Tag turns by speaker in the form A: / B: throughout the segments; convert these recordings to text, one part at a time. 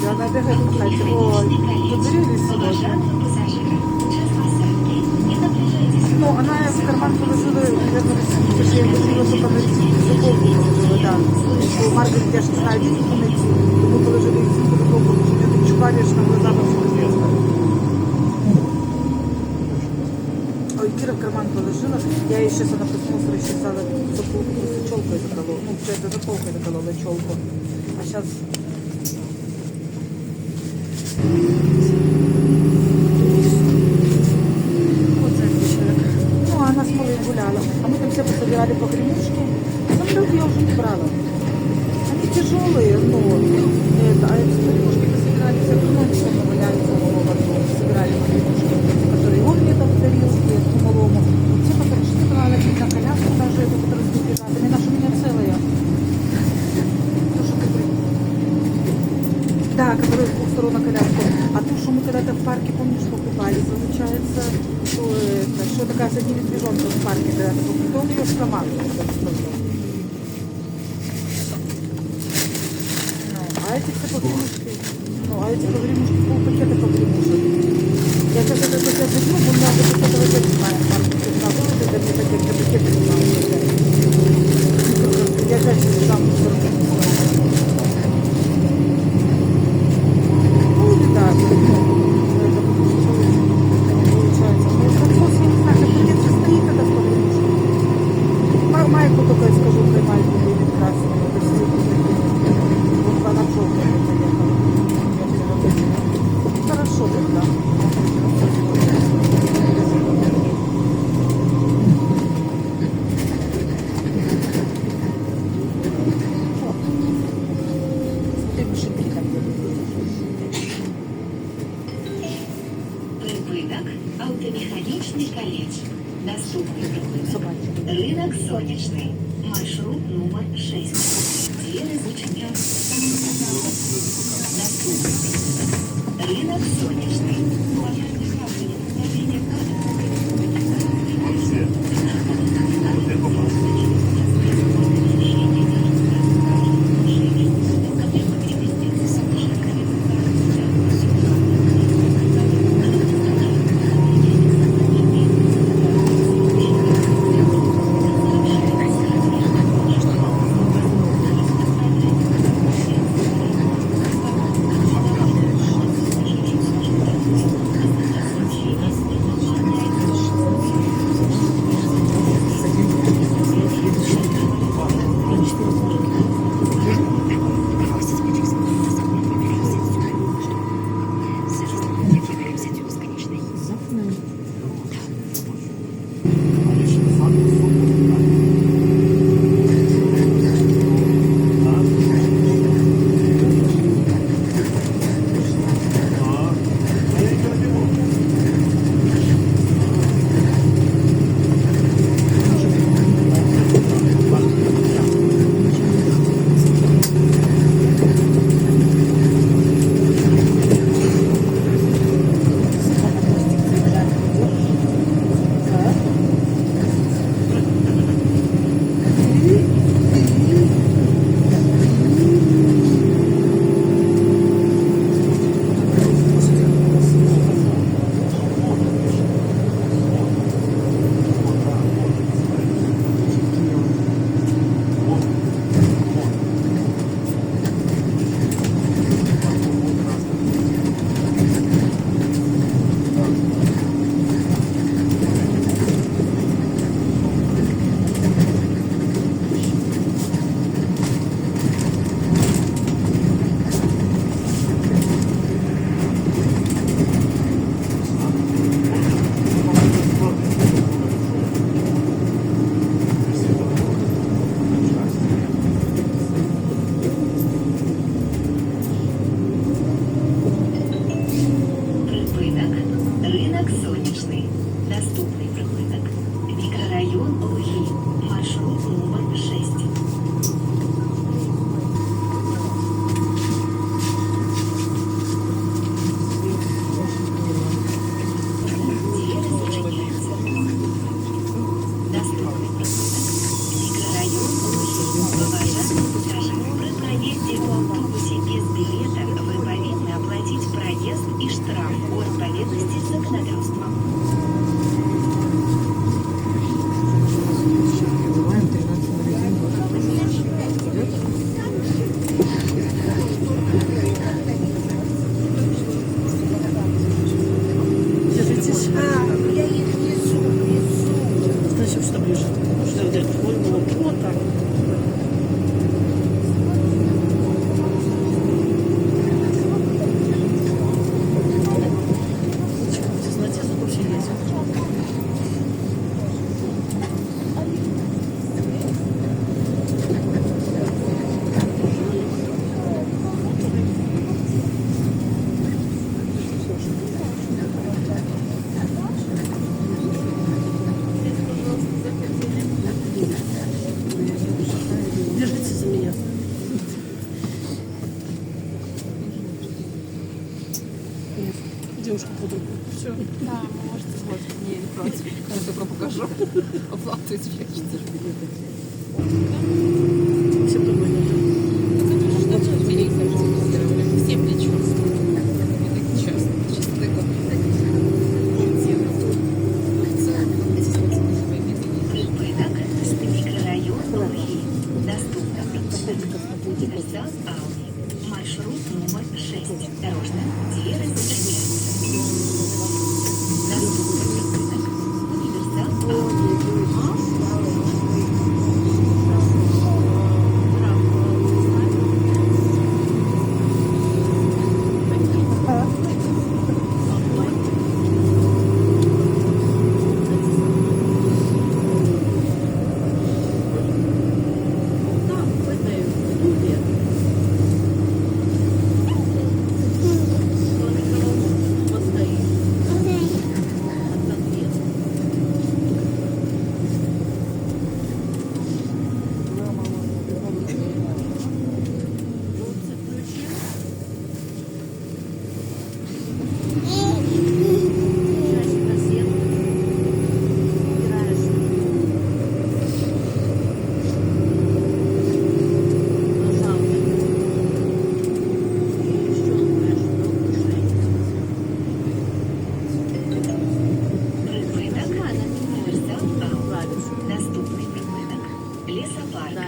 A: И она бегает, знаете, ой, загорелись сегодня. Ну, она в карман положила, наверное, потому что я положила только на заколку положила, да. Что Маргарет, я же не знаю, где тут найти. Мы положили их в заколку, это чукаришь на глаза вообще известно. Ой, Кира в карман положила. Я ей сейчас, она проснулась, расчесала заколку, челкой заколола. Ну, это заколкой заколола челку. А сейчас... Она с малой гуляла, а мы там все пособирали погремушки. Самолеты я уже не брала. Они тяжелые, но а эти погремушки пособирали, все равно они там валяются у малого дома. Собирали погремушки, которые он мне там дарил, и этому малому. Все потому что собирала на коляску, даже эту, которую сбегала. Они наши у меня целая. Да, которая с двух сторон на коляску. А то, что мы когда-то в парке, помнишь, покупали, получается, что такая с одним медвежонком в парке когда-то покупали, то он ее в карман. А эти все погремушки, а эти погремушки, полпакета погремушек. Я сейчас это пакет возьму, у меня вот этого взять не знаю, парку, на вылазы, да мне пакеты не надо взять. Я опять сейчас сам не знаю. Да, это получается. Но это просто, я не знаю, как придется стоит это с погремушкой. Майку только я скажу, какой майку будет красную. Это все вот она желтая поехала. Хорошо тогда.
B: Автомеханичный колледж. Доступный рынок Солнечный. Маршрут номер 6. Двери изучения. Доступный рынок Солнечный.
C: девушку под руку. Все.
D: Да, вы можете сфоткать. Не, не против. Я только покажу. Оплату известите.
C: Всем нормально.
D: Всем ничего. Не так честно. Чисто такой.
B: Припинок з мікрорайону Луги. Доступно припинок. Універсал Ауні. Маршрут номер 6. Дорожна. Двери зачиняються. Доступно припинок. Універсал Ауні. Припинок. Універсал Ауні. Наступний припинок. Лісопарк.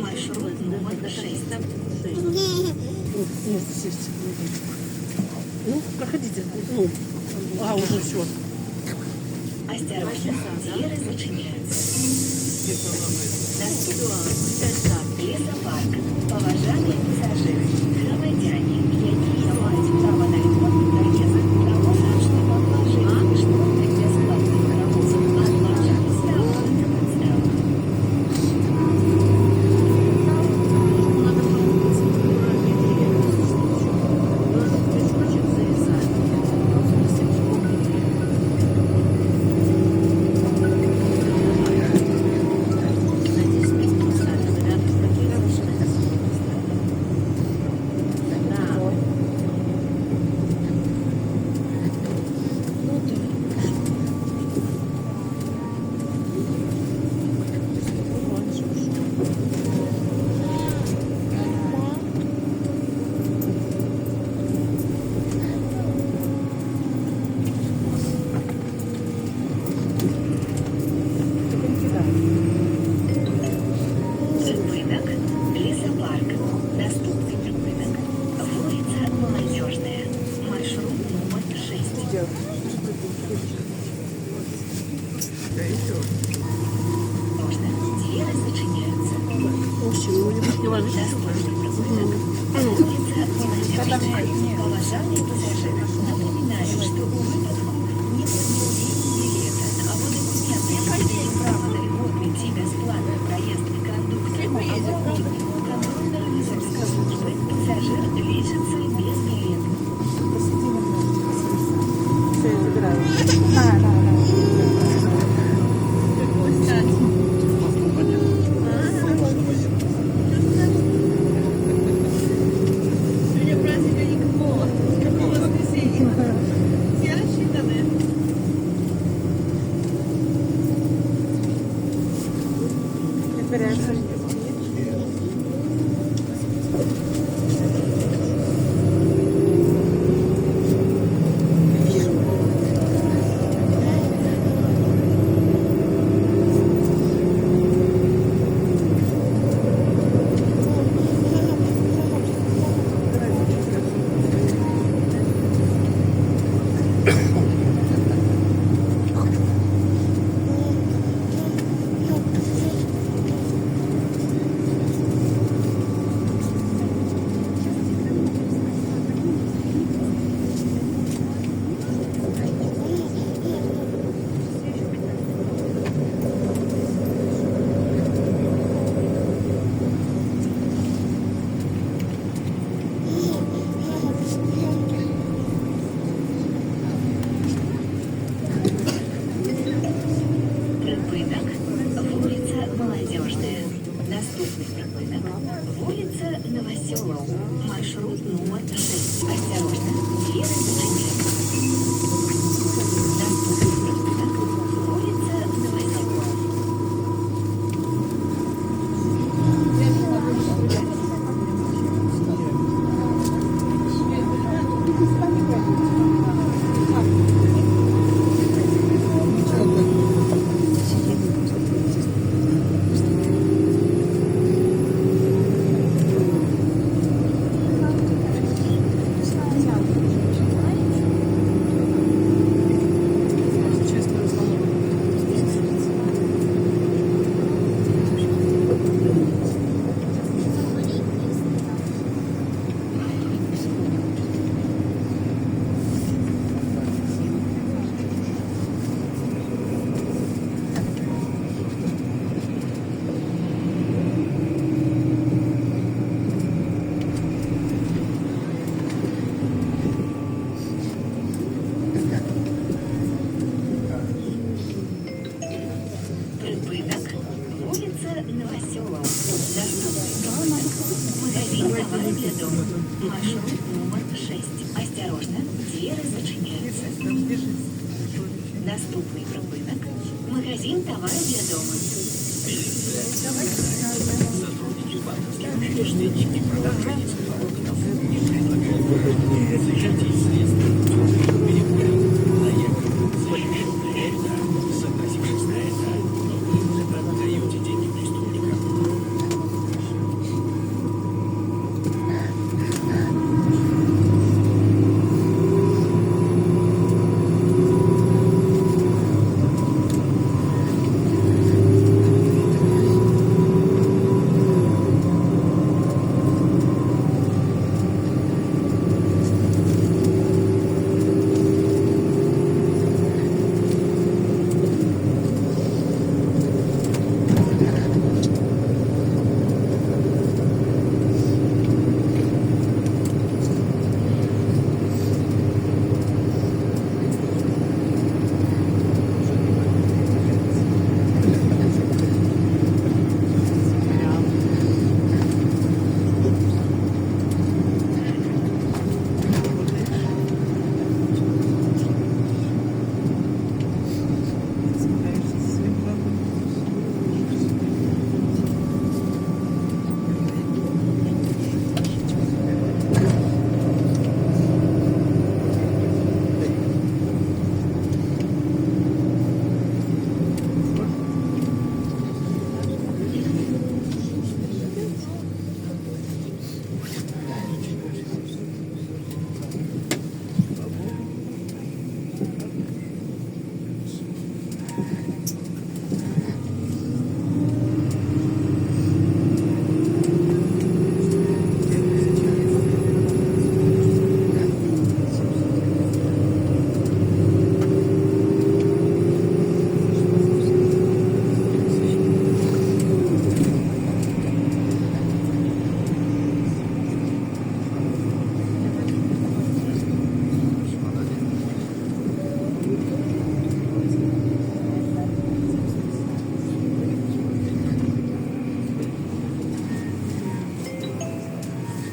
B: Маршрут номер 6.
C: Место сесть. Ну, проходите. Ну, уже все.
B: Осторожно, двери зачиняються. Наступний лісопарк. Поважання пасажири. Громадяне, які мають право на ремонт проезда, правозначного положения, штрафи для сплатных работ, оплачиваются оплата подстав. Припинок. Лісопарк. Наступний припинок. Вулиця Молодежная. Маршрут номер 6. Можно. Двери зачиняются.
C: Не важно.
B: Доступный припинок. Улица Молодежная. Поважание пассажиров. Напоминаю, что у выпадков не предъявление билета, або документы, имеют право на льготный и бесплатный проезд кондуктору, або контрольно-ревизорской службы. Пассажир лечится без билета.
A: Все, я забираю.
D: Сегодня праздника никакого. Никакого воскресенья. Все рассчитаны.
C: Честно,
B: Припинок, вулиця Новосела. Наступний припинок. Магазин товары для дома. Маршрут номер 6. Осторожно, двери зачиняются. Наступний припинок. Магазин товары для дома.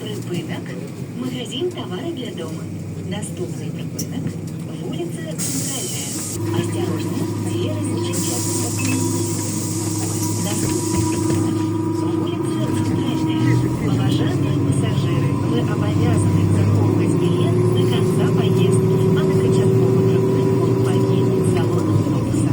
B: Припинок. Магазин товары для дома. Наступный припинок. Вулиця Центральная. Осторожно, двери зачиняются. Наступный припинок. Вулиця Центральная. Уважаемые пассажиры, вы обязаны закупать билет до конца поездки, а на початковом припинку покинуть салон автобуса.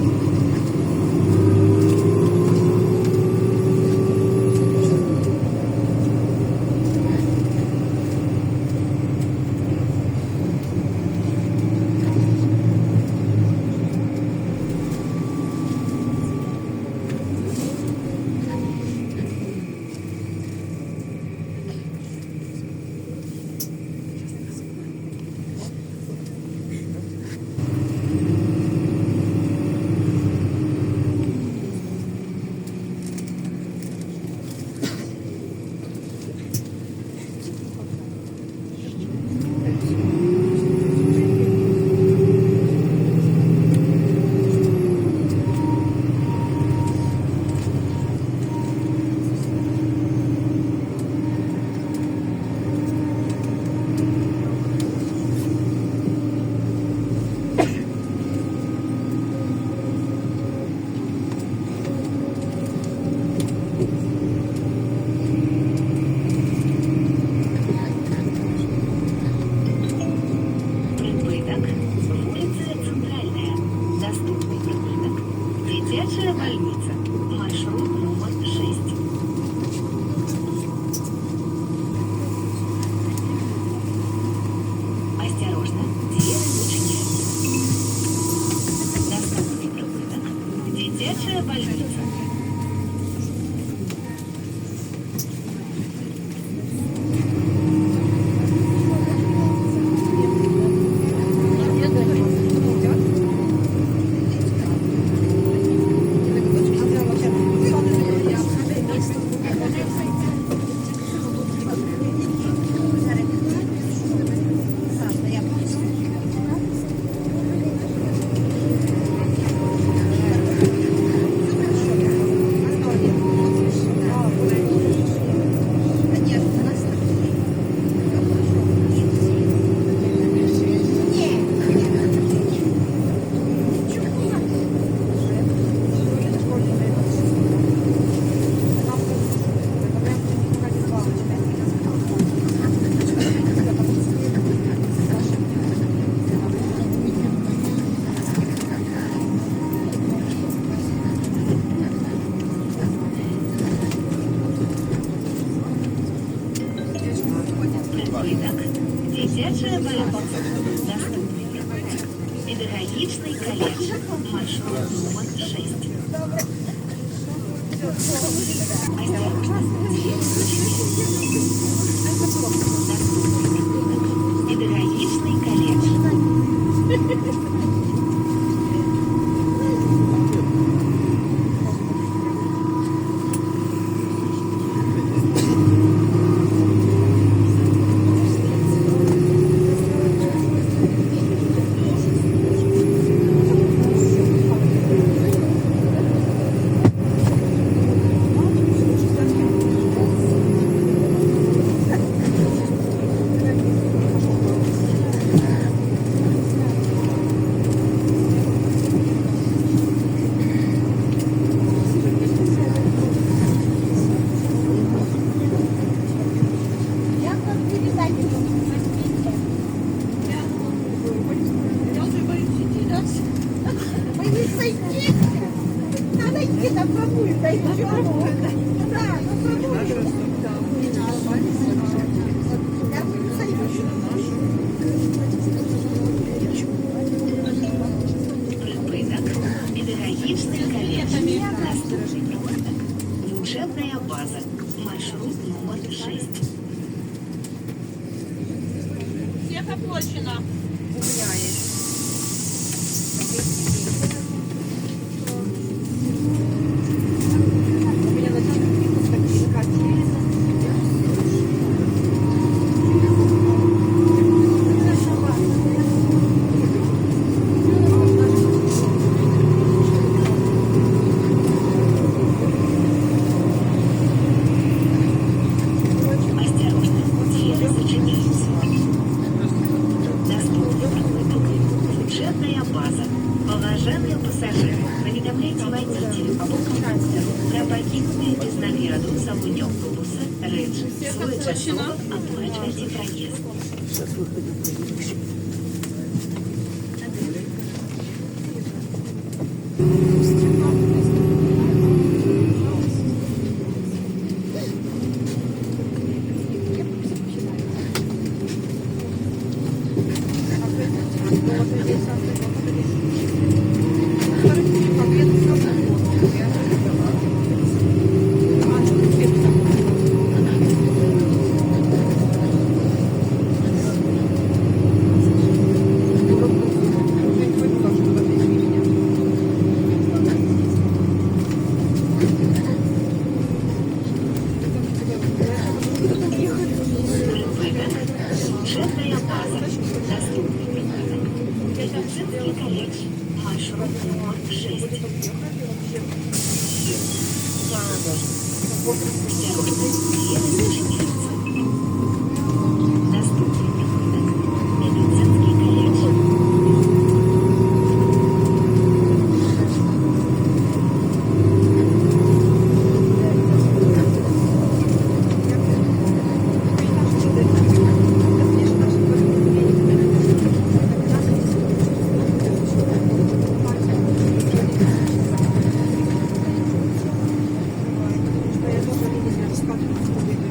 B: Дитячая больница. Припинок. Дитячая больница. Наступник. Педагогичный колледж. Маршрут номер 6. Осторожно. Педагогичный колледж.
E: Надо идти на прогулку, да еще. Да, на прогулку. Я буду сойти.
B: Припинок. Педагогичный колледж. Наступник. Учебная база. Маршрут номер 6.
C: Всех оплачено.
B: Осторожно, двери зачиняются. Доступный припинок. Учебная база. Уважаемые пассажиры, повідомляйте водителю або кондуктору про покинутые без нагляду в салоні автобуса речі. Своєчасово оплачуйте проїзд. Учебная база. Доступный припинок. Медицинский колледж. Маршрут номер 6. Осторожно, двери зачиняются. Доступный припинок. Медицинский колледж.
A: Что я тоже не рассказываю.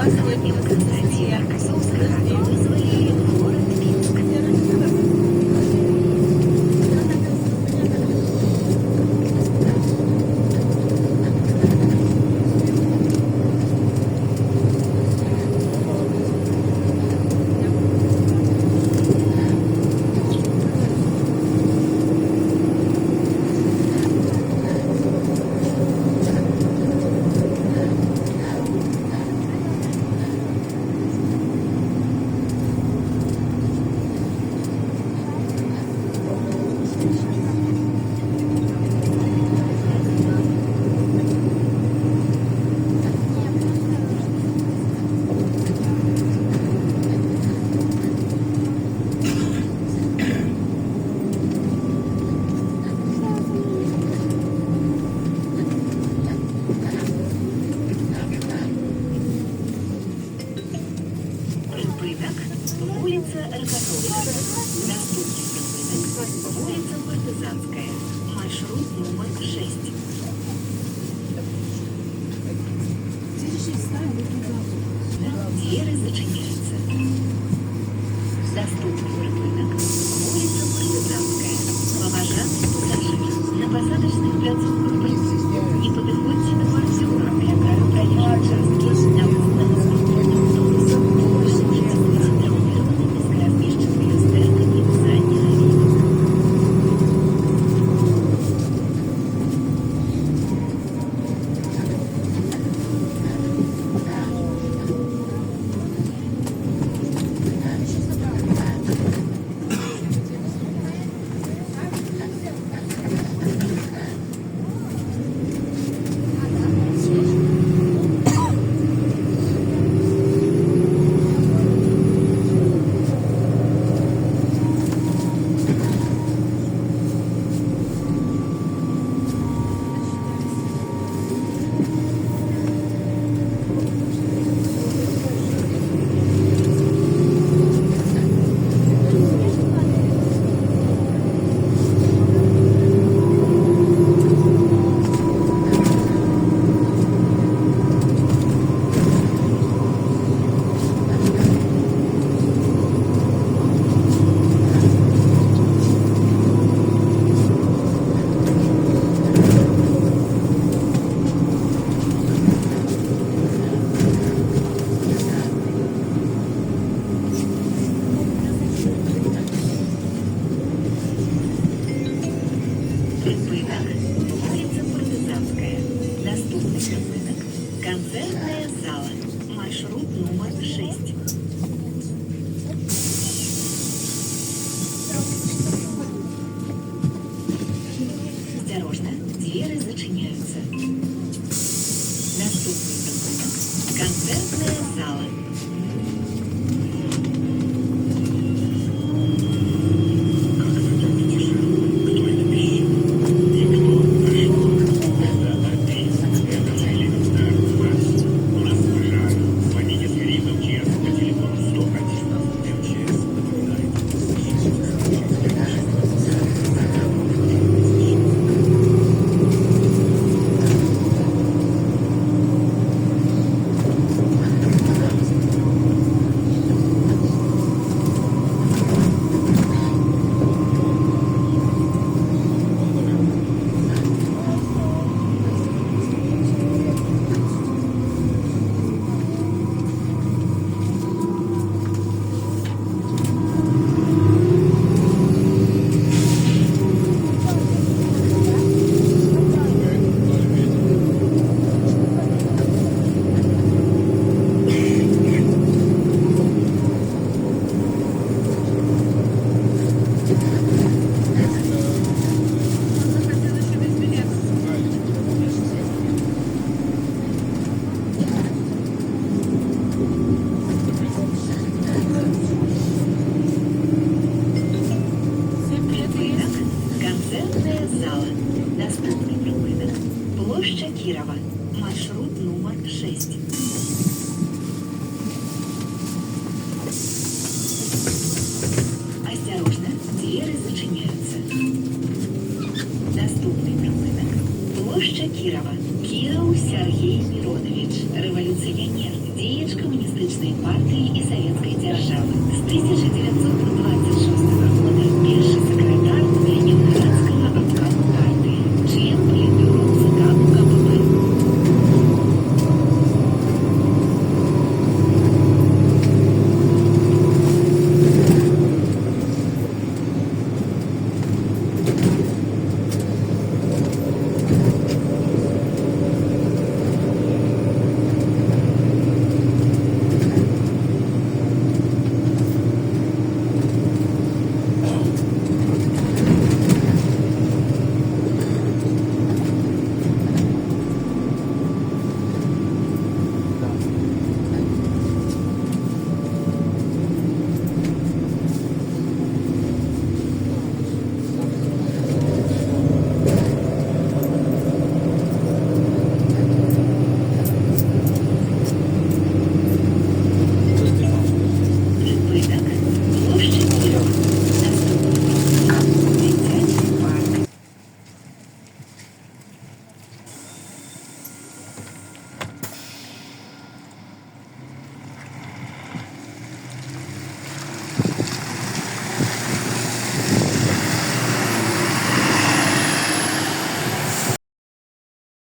B: Сегодня в Константине Аркасовского вызвали в город Минск. Рынок, улица Рокоссовская, доступный рынок, улица Партизанская, маршрут номер 6. Двери зачиняются. Доступный рынок, улица Партизанская, поважанный пассажир, на посадочных платформах не подходите до бордюра, перекрывают проезжие участки, на выставленном автобусом, больше участвуйте в травмированных низкоразмещенных зданиях задней аллеи. Улица Партизанская, доступный рынок, концертная зала, маршрут номер 6. Осторожно, двери зачиняются. Доступный рынок, концертная зала. Дзеяч камуністычнай партыі і савецкай дзяржавы. З 1900